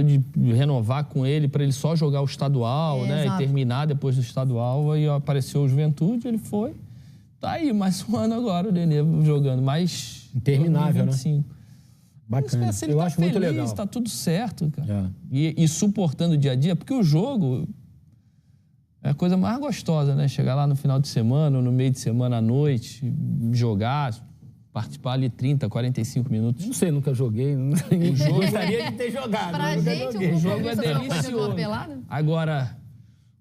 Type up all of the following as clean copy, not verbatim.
de renovar com ele para ele só jogar o estadual, né? Exato. E terminar depois do estadual. Aí apareceu o Juventude, ele foi. Tá aí, mais um ano agora o Nenê jogando. Mais interminável, 2025. né? Bacana. Se ele Eu tá acho feliz, muito legal. tá tudo certo, cara. E suportando o dia a dia, porque o jogo é a coisa mais gostosa, né? Chegar lá no final de semana, ou no meio de semana à noite, jogar, participar ali 30, 45 minutos. Não sei, nunca joguei. O jogo gostaria de ter jogado. Pra nunca gente, joguei. o jogo é delicioso. pelada. Agora,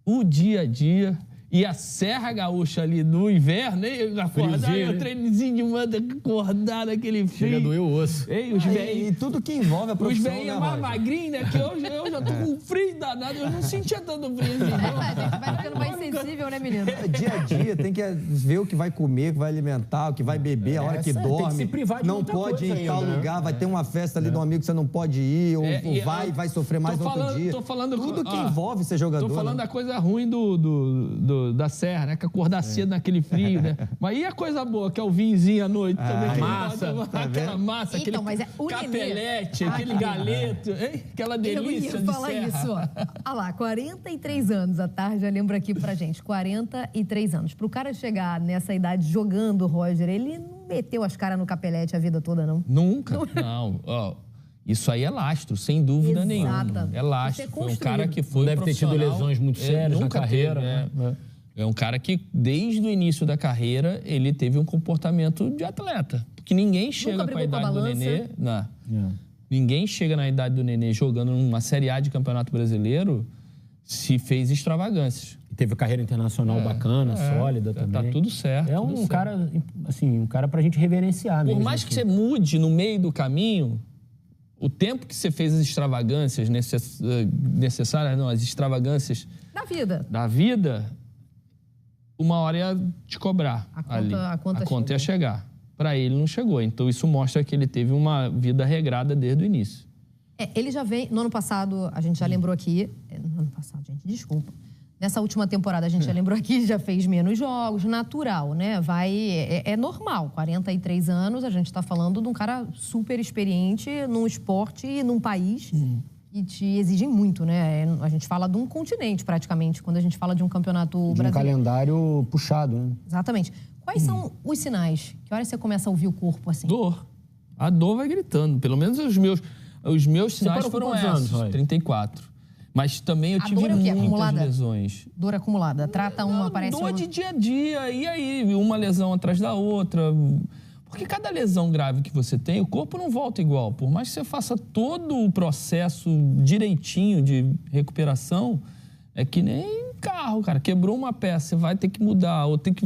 o dia a dia e a Serra Gaúcha ali no inverno, hein? Acordar, Friozinho, o né? treinozinho de manda acordar naquele frio. Chega a doer o osso. Ei, os velhos. E tudo que envolve a Os profissão, velhinhos né, mais Roger? magrinhos, né? Que eu já tô com frio danado. Eu não sentia tanto frio assim, não. A gente vai ficando mais sensível, né, menino? Dia a dia, tem que ver o que vai comer, o que vai alimentar, o que vai beber, a hora que Essa, tem que dorme. se privar de não muita pode ir coisa em tal ainda, né? lugar, vai ter uma festa ali de um amigo que você não pode ir, ou E vai sofrer mais no outro dia. Tô falando, Tudo que ó, envolve ser jogador. Tô falando né? da coisa ruim da Serra, né? Que acordar cedo naquele frio, né? Mas e a coisa boa, que é o vinhozinho à noite também? que massa, bota aquela massa, Então, aquele mas é o capelete, Nenê. aquele galeto, hein? Aquela delícia Eu de ia falar Serra. isso, ó. Olha lá, 43 anos, a Tarja lembra aqui pra gente, 43 anos. Pro cara chegar nessa idade jogando, Roger, ele não meteu as caras no capelete a vida toda, não. Nunca, não. Ó, isso aí é lastro, sem dúvida Exata. nenhuma. É lastro. Isso é Foi um construído. cara que foi Não deve ter tido profissional. lesões muito sérias na nunca carreira, teve, né? É um cara que, desde o início da carreira, ele teve um comportamento de atleta. Porque ninguém chega com a brigou com a idade do balança. Nenê... Ninguém chega na idade do Nenê jogando numa Série A de Campeonato Brasileiro se fez extravagâncias. E teve carreira internacional bacana, sólida também. Tá tudo certo. É tudo um certo. cara, assim, um cara pra gente reverenciar Por mesmo. mais que você mude no meio do caminho, o tempo que você fez as extravagâncias necessárias, não, as extravagâncias Da vida. da vida, uma hora ia te cobrar ali. A conta ia chegar. Para ele não chegou. Então isso mostra que ele teve uma vida regrada desde o início. Ele já vem, no ano passado, a gente já lembrou aqui, no ano passado, gente, desculpa. Nessa última temporada, a gente já lembrou aqui, já fez menos jogos, natural, né? É normal, 43 anos, a gente está falando de um cara super experiente num esporte e num país que te exigem muito, né? A gente fala de um continente, praticamente, quando a gente fala de um campeonato De um brasileiro. calendário puxado, né? Exatamente. Quais são os sinais? Que hora você começa a ouvir o corpo assim? Dor. A dor vai gritando. Pelo menos os meus sinais parou com foram quantos esses, anos, Roy? 34. Mas também eu A tive dor é o quê? muitas Acumulada? lesões. Dor acumulada. Trata uma, parece Dor uma... de dia a dia. E aí, uma lesão atrás da outra. Porque cada lesão grave que você tem, o corpo não volta igual. Por mais que você faça todo o processo direitinho de recuperação, é que nem carro, cara. Quebrou uma peça, você vai ter que mudar. Ou tem que...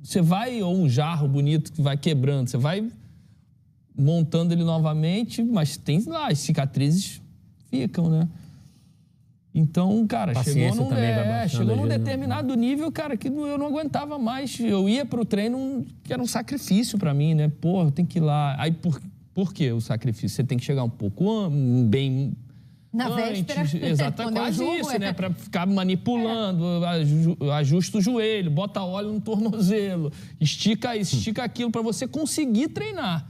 Você vai, ou um jarro bonito que vai quebrando, você vai montando ele novamente, mas tem lá, as cicatrizes ficam, né? Então, cara, Paciência também vai baixando, chegou num às vezes, determinado nível, cara, que eu não aguentava mais. Eu ia pro treino, que era um sacrifício pra mim, né? Pô, eu tenho que ir lá. Aí, por que o sacrifício? Você tem que chegar um pouco bem... Na véspera. Exato, quando é o quase jogo, isso, né? Pra ficar manipulando, ajusta o joelho, bota óleo no tornozelo, estica isso, estica aquilo, pra você conseguir treinar.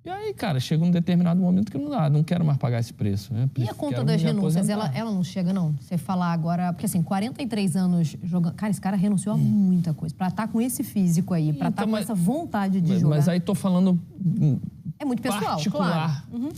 E aí, cara, chega um determinado momento que não dá, não quero mais pagar esse preço. Né? E a conta Quero das me renúncias, aposentar. ela não chega, não? Você falar agora... Porque, assim, 43 anos jogando... Cara, esse cara renunciou a muita coisa. Pra estar com esse físico aí, pra estar com essa vontade de jogar. Mas aí tô falando é muito pessoal, particular. claro.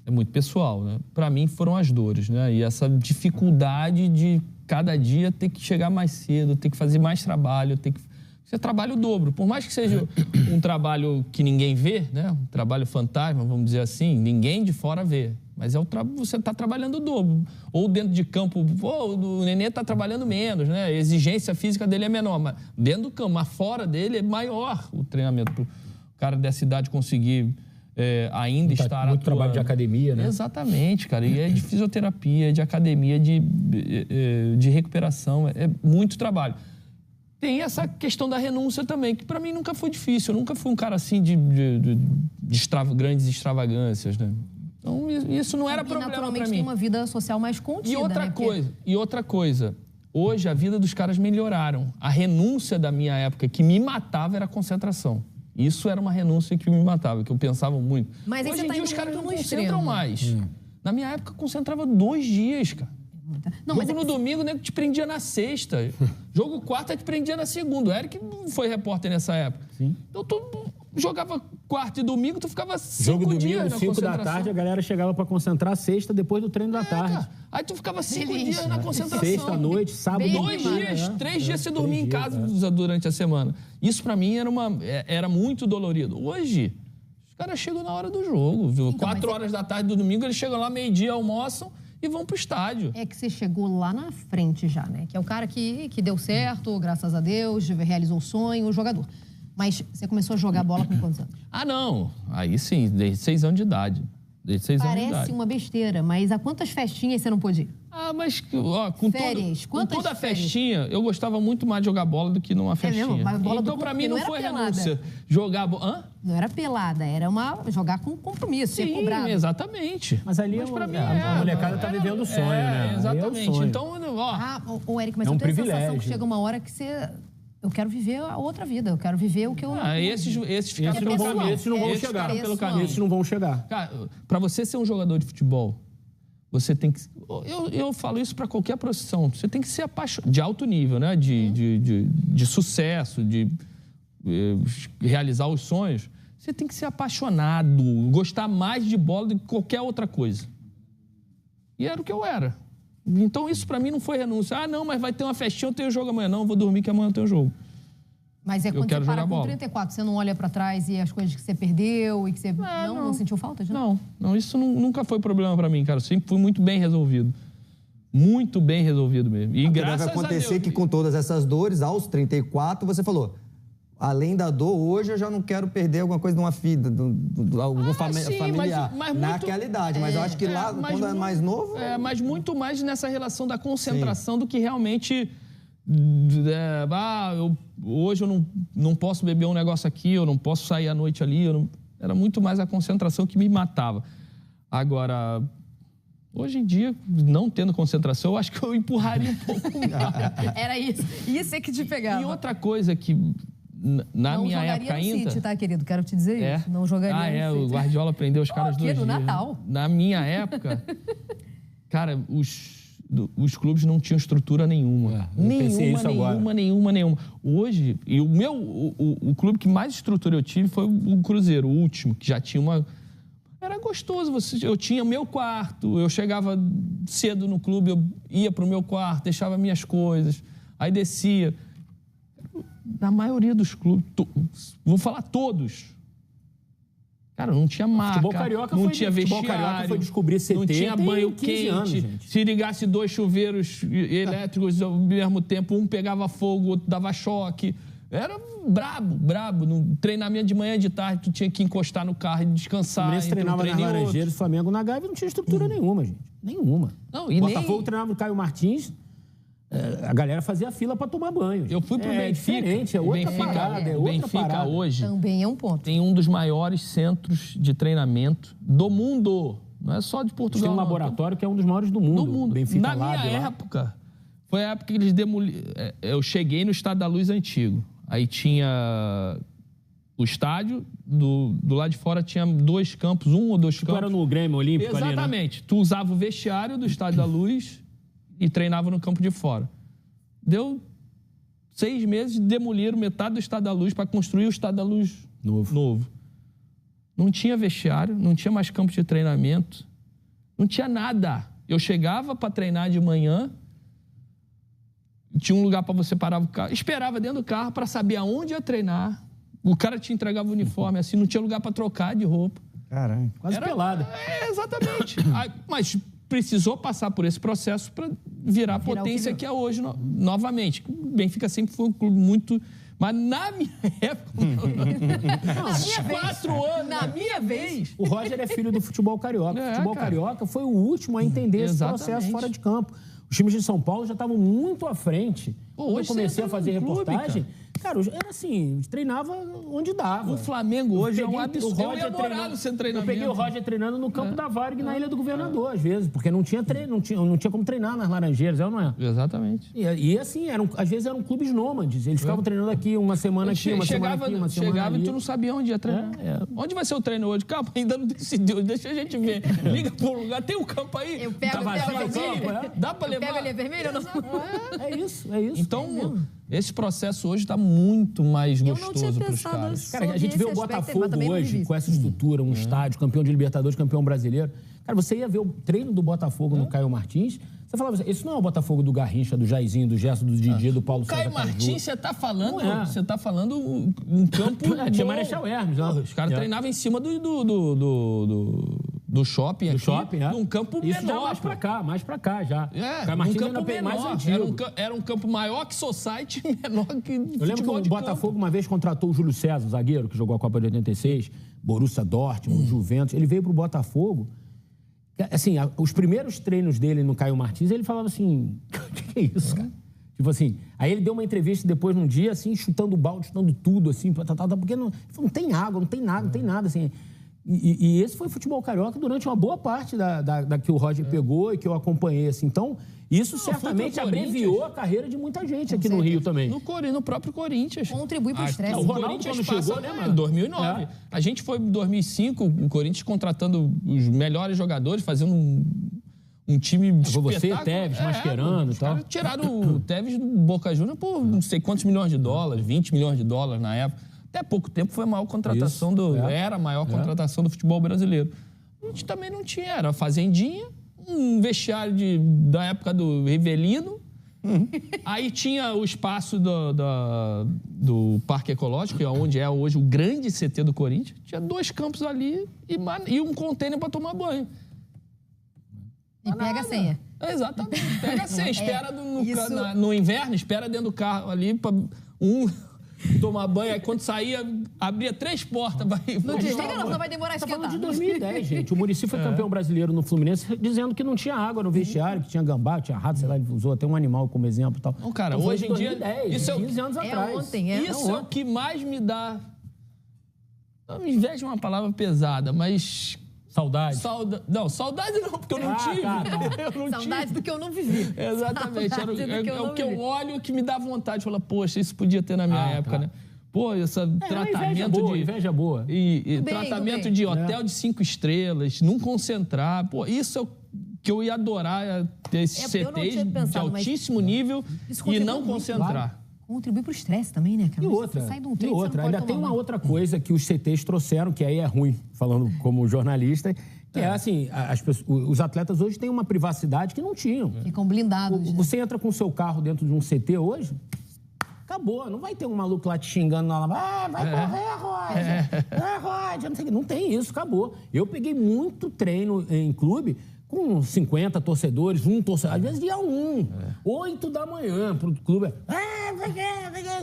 É muito pessoal, né? Pra mim foram as dores, né? E essa dificuldade de cada dia ter que chegar mais cedo, ter que fazer mais trabalho, ter que... Você trabalha o dobro. Por mais que seja um trabalho que ninguém vê, né? Um trabalho fantasma, vamos dizer assim, ninguém de fora vê. Mas você está trabalhando o dobro. Ou dentro de campo, o Nenê está trabalhando menos, né? A exigência física dele é menor. Mas dentro do campo, mas fora dele é maior o treinamento. Para o cara dessa idade conseguir ainda estar atuando. Muito trabalho de academia, né? Exatamente, cara. E é de fisioterapia, de academia, de recuperação. É muito trabalho. Tem essa questão da renúncia também, que para mim nunca foi difícil. Eu nunca fui um cara assim de grandes extravagâncias, né? Então, isso não era problema para mim. Naturalmente tem uma vida social mais contida, E outra coisa, hoje a vida dos caras melhoraram. A renúncia da minha época que me matava era a concentração. Isso era uma renúncia que me matava, que eu pensava muito. Mas aí hoje você em tá dia indo os caras muito não no concentram extremo. mais. Na minha época, concentrava 2 dias, cara. Não, Jogo mas no domingo, né, te prendia na sexta. Jogo quarta, te prendia na segunda. O Eric foi repórter nessa época. Sim. Então, tu jogava quarta e domingo, tu ficava 5 Jogo dias domingo, na 5 da concentração. tarde, a galera chegava pra concentrar sexta, depois do treino da tarde. Cara, aí tu ficava 5 Delícia. dias na concentração. Sexta, noite, sábado, Bem 2 animado, dias, 3 dias você 3 dormia em dias, casa durante a semana. Isso pra mim era muito dolorido. Hoje, os caras chegam na hora do jogo, viu? Então, 4 horas da tarde do domingo, eles chegam lá meio-dia, almoçam e vão pro estádio. É que você chegou lá na frente já, né? Que é o cara que deu certo, graças a Deus, realizou o sonho, o jogador. Mas você começou a jogar bola com quantos anos? Ah, não. Aí sim, desde 6 anos de idade. Desde 6 anos de idade. Parece uma besteira, mas a quantas festinhas você não pôde ir? Ah, mas ó, com Férias. com Quantas toda a férias? festinha, eu gostava muito mais de jogar bola do que numa festinha. mesmo? Mas bola do então, pra clube mim, não não era foi pelada. renúncia. Jogar bola... Hã? Não era pelada, era jogar com compromisso, ser Sim, cobrado. exatamente. Mas ali pra mim a molecada tá vivendo o sonho, né? Aí é o Exatamente. sonho. Então, ó... Ah, ô Eric, mas É eu um tenho a sensação privilégio. que chega uma hora que você... Eu quero viver a outra vida, eu quero viver o que eu... Esses ficaram Esses pelo não vão, caminho. esses não vão Esses chegar. ficaram pelo Pessoal. caminho. Esses não vão chegar. Cara, pra você ser um jogador de futebol, você tem que... Eu falo isso pra qualquer profissão. Você tem que ser apaixonado... De alto nível, né? De sucesso, de realizar os sonhos. Você tem que ser apaixonado, gostar mais de bola do que qualquer outra coisa. E era o que eu era. Então, isso pra mim não foi renúncia. Ah, não, mas vai ter uma festinha, eu tenho jogo amanhã. Não, eu vou dormir que amanhã eu tenho jogo. Mas é Eu quando quero você para jogar com bola. 34, você não olha pra trás e as coisas que você perdeu e que você não sentiu falta de nada? Não, isso nunca foi problema pra mim, cara. Eu sempre fui muito bem resolvido. Muito bem resolvido mesmo. E Porque graças deve acontecer a Deus. que com todas essas dores, aos 34, você falou, além da dor, hoje eu já não quero perder alguma coisa de uma filha, algum sim, familiar. mas muito- naquela idade, mas eu acho que lá, mas quando é mais novo... Mas muito mais nessa relação da concentração do que realmente... hoje eu não posso beber um negócio aqui, eu não posso sair à noite ali. Era muito mais a concentração que me matava. Agora, hoje em dia, não tendo concentração, eu acho que eu empurraria um pouco mais. Era isso. Isso é que te pegava. E outra coisa que, na não minha jogaria época no ainda... City, tá, querido? Quero te dizer isso. Não jogaria no o City. Guardiola prendeu os caras aqui 2 no dias. Natal. Na minha época, cara, os clubes não tinham estrutura nenhuma. eu pensei isso agora. Nenhuma. Hoje, e o clube que mais estrutura eu tive foi o Cruzeiro, o último, que já tinha uma... Era gostoso, eu tinha meu quarto, eu chegava cedo no clube, eu ia pro meu quarto, deixava minhas coisas, aí descia. Na maioria dos clubes, vou falar todos, cara, não tinha marca, Futebol carioca não foi- tinha futebol vestiário, carioca foi descobrir CT não tinha tem banho 15 quente, anos, gente. se ligasse 2 chuveiros elétricos ao mesmo tempo, um pegava fogo, o outro dava choque. Era brabo. No treinamento de manhã e de tarde, tu tinha que encostar no carro e O descansar. Fluminense entre um treinava treino nas e outro. Laranjeiras, o Flamengo na Gávea não tinha estrutura nenhuma, gente. Nenhuma. Não, e o nem- Botafogo treinava no Caio Martins, a galera fazia fila pra tomar banho. Eu fui pro É Benfica. diferente, é outra parada, é o outra Benfica parada. hoje Também é um ponto. tem um dos maiores centros de treinamento do mundo. Não é só de Eles Portugal, têm um não. laboratório que é um dos maiores do mundo. Do mundo. Benfica Na Lab, minha lá. época, foi a época que eles demoliram. Eu cheguei no Estádio da Luz antigo. Aí tinha o estádio, do lado de fora tinha 2 campos, 1 ou 2 Tipo, campos. era no Grêmio Olímpico ali, né? Exatamente. Tu usava o vestiário do Estádio da Luz e treinava no campo de fora. Deu 6 meses, demoliram metade do Estádio da Luz para construir o Estádio da Luz novo. Não tinha vestiário, não tinha mais campo de treinamento, não tinha nada. Eu chegava para treinar de manhã, tinha um lugar para você parar o carro, esperava dentro do carro para saber aonde ia treinar. O cara te entregava o uniforme assim, não tinha lugar para trocar de roupa. Caralho. Quase pelada. Exatamente. Mas precisou passar por esse processo para virar a Virar o potência que que é hoje novamente. O Benfica sempre foi um clube muito... Mas na minha época... minha vez. 4 anos, Na minha vez. O Roger é filho do futebol carioca. O futebol cara. carioca foi o último a entender esse Exatamente. processo fora de campo. Os times de São Paulo já estavam muito à frente. Pô, Quando eu hoje você comecei a entra fazer num clube, reportagem, Cara, era assim, treinava onde dava. O Flamengo hoje é um absurdo. Eu ia morar no centro de treinamento. Eu peguei o Roger treinando no campo da Varig, na Ilha do Governador, às vezes, porque não tinha como treinar nas Laranjeiras, é ou não é? Exatamente. E assim, às vezes eram clubes nômades. Eles ficavam treinando aqui, uma semana aqui, uma semana aqui, uma semana Chegava ali. e tu não sabia onde ia treinar. Onde vai ser o treino hoje? Calma, ainda não decidiu. Deixa a gente ver. Liga pro lugar. Tem um campo aí? Eu pego tá vazio, ali. Dá pra levar? Pega ali, é vermelho ou não? É isso. Então, esse processo hoje está muito mais Eu não tinha gostoso para os pensado caras. Cara, a gente vê o Botafogo mas hoje, com essa estrutura, um estádio, campeão de Libertadores, campeão brasileiro. Cara, você ia ver o treino do Botafogo no Caio Martins, você falava assim, esse não é o Botafogo do Garrincha, do Jairzinho, do Gerson, do Didi, do Paulo César Caio Martins, você está falando, é. um campo Tinha bom. Marechal Hermes, né? Os caras treinavam em cima do shopping aqui, num campo Isso menor. Já mais pra cá já. É, Caio Martins um campo ainda menor. mais antigo. Era um campo maior que society, menor que Eu lembro que o Botafogo uma vez contratou o Júlio César, o zagueiro, que jogou a Copa de 86, Borussia Dortmund, Juventus. Ele veio pro Botafogo. Assim, os primeiros treinos dele no Caio Martins, ele falava assim, o que é isso, cara? Tipo assim, aí ele deu uma entrevista depois num dia, assim, chutando o balde, chutando tudo, assim, porque não tem água, não tem nada, assim. E esse foi o futebol carioca durante uma boa parte da que o Roger pegou e que eu acompanhei, assim. Então, isso certamente abreviou a carreira de muita gente aqui no Rio também. No próprio Corinthians. Contribui pro estresse. O Ronaldo, quando chegou, né, mano? Em 2009. A gente foi em 2005, o Corinthians contratando os melhores jogadores, fazendo um time Você, espetáculo. Tevez, Mascherano e tal. Tiraram o Tevez do Boca Juniors por não sei quantos milhões de dólares, 20 milhões de dólares na época. Até pouco tempo foi a maior contratação era a maior contratação do futebol brasileiro. A gente também não tinha, era a Fazendinha, um vestiário da época do Rivelino. Aí tinha o espaço do Parque Ecológico, que é onde é hoje o grande CT do Corinthians. Tinha 2 campos ali e um container para tomar banho. E pega a senha. Exatamente, pega a senha. Espera no inverno, espera dentro do carro ali para tomar banho. Aí quando saía, abria 3 portas. Não desliga não, vai demorar a Tá esquentar. falando de 2010, gente. O Muricy foi campeão brasileiro no Fluminense, dizendo que não tinha água no vestiário, que tinha gambá, tinha rato, sei lá, ele usou até um animal como exemplo e tal. Não, cara, então, hoje em dia... 2010, isso 15 anos atrás. Ontem, Isso é o que mais me dá... Não, inveja é uma palavra pesada, mas... Saudade. Não, saudade não, porque eu não tive. Eu não Saudade tive. do que eu não vivi. Exatamente. Saudade do que eu É não o que eu vivi. olho que me dá vontade de falar, poxa, isso podia ter na minha época, né? Pô, esse tratamento inveja boa. E Tudo bem, tratamento tudo bem. de hotel de 5 estrelas, não concentrar. Pô, isso é o que eu ia adorar, ter esses eu não tinha CTs de pensado, mas altíssimo nível isso e contribui não muito, concentrar. Contribui pro estresse também, né, cara? E Mas outra, você sai de um treino, você não pode ainda tomar tem uma banho. outra coisa que os CTs trouxeram, que aí é ruim, falando como jornalista, que é assim, os atletas hoje têm uma privacidade que não tinham. Ficam blindados. né? Você entra com o seu carro dentro de um CT hoje, acabou, não vai ter um maluco lá te xingando lá, vai correr, Roger, não sei o que. Não tem isso, acabou. Eu peguei muito treino em clube com 50 torcedores, um torcedor, às vezes dia 8 da manhã pro clube.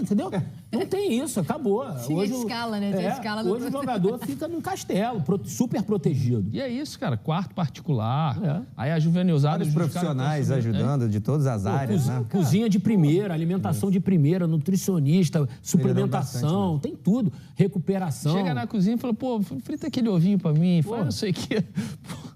Entendeu? Não tem isso, acabou. Tinha Hoje, escala, né? Tinha escala no hoje o jogador fica num castelo, super protegido. E é isso, cara, quarto particular. Aí a juvenilzada... Vários profissionais ajudando de todas as áreas, né? Cozinha de primeira, alimentação de primeira, nutricionista, suplementação, tem tudo. Recuperação. Chega na cozinha e fala, pô, frita aquele ovinho pra mim, faz não sei o quê.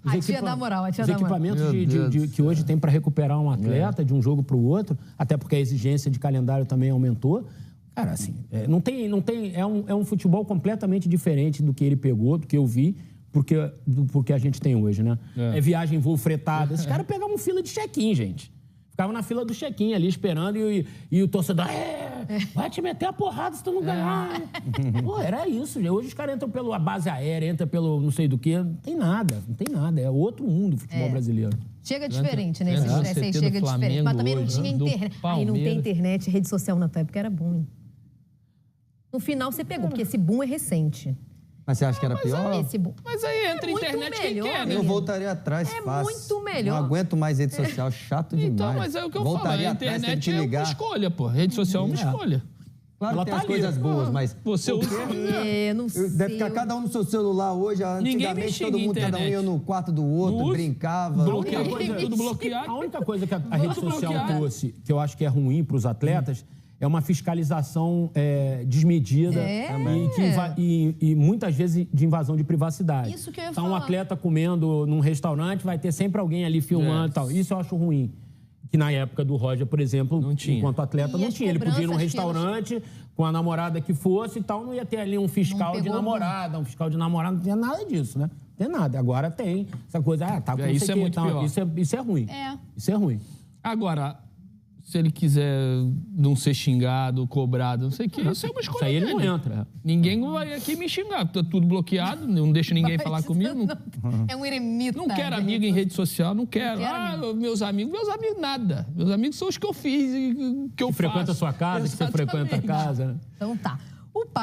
A tia dá moral, a tia Os dá moral. equipamentos que hoje tem para recuperar um atleta de um jogo para o outro, até porque a exigência de calendário também aumentou. Cara, assim, não tem, é um futebol completamente diferente do que ele pegou, do que eu vi, porque a gente tem hoje, né? É viagem, voo fretado. Esses caras pegavam fila de check-in, gente. Ficavam na fila do check-in ali esperando e o torcedor, vai te meter a porrada se tu não ganhar. Pô, era isso. Hoje os caras entram pela base aérea, entram pelo não sei do que. Não tem nada. É outro mundo o futebol brasileiro. Chega diferente, né? Esse Entra no estresse aí CT do chega diferente. Flamengo Mas também não hoje, tinha né? Do internet. Aí não tem Palmeiras. internet, rede social na tua época era bom, hein? No final você pegou, porque esse boom é recente. Mas você acha que era pior? Esse boom. Mas aí entra a muito internet quem melhor, quer, né? Eu voltaria atrás É fácil. muito melhor. Não aguento mais rede social, chato demais. Então, mas é o que eu falo, Voltaria a atrás, teve internet que é uma ligar. escolha, pô. Rede social é uma escolha. Claro Ela que tem tá as ali. coisas boas, mas... Você usa... Não sei. Deve ficar cada um no seu celular hoje. Antigamente, mexia todo em mundo, cada um internet. ia no quarto do outro, Uso, brincava. Bloqueava, tudo bloqueado. A única coisa que a rede social bloqueado. trouxe, que eu acho que é ruim para os atletas, é uma fiscalização desmedida e muitas vezes de invasão de privacidade. Isso que eu ia então, um falar. atleta comendo num restaurante, vai ter sempre alguém ali filmando e tal. Isso eu acho ruim. Que na época do Roger, por exemplo, não tinha. Enquanto atleta, E não as tinha. Ele podia ir num cobranças restaurante com a namorada que fosse e tal, não ia ter ali um fiscal de namorada, não tinha nada disso, né? Não tem nada. Agora tem essa coisa, tá com isso é muito pior. Isso é ruim. Isso é ruim. Agora, se ele quiser não ser xingado, cobrado, não sei o que, isso é uma escolha Isso aí ele dele. não entra. Ninguém vai aqui me xingar, tá tudo bloqueado, não deixa ninguém falar comigo. É um eremita. Não quero amigo em rede social, não quero. quero Meus amigos nada. Meus amigos são os que eu fiz e que eu faço. Frequenta a sua casa, que você frequenta a casa, né? Então tá.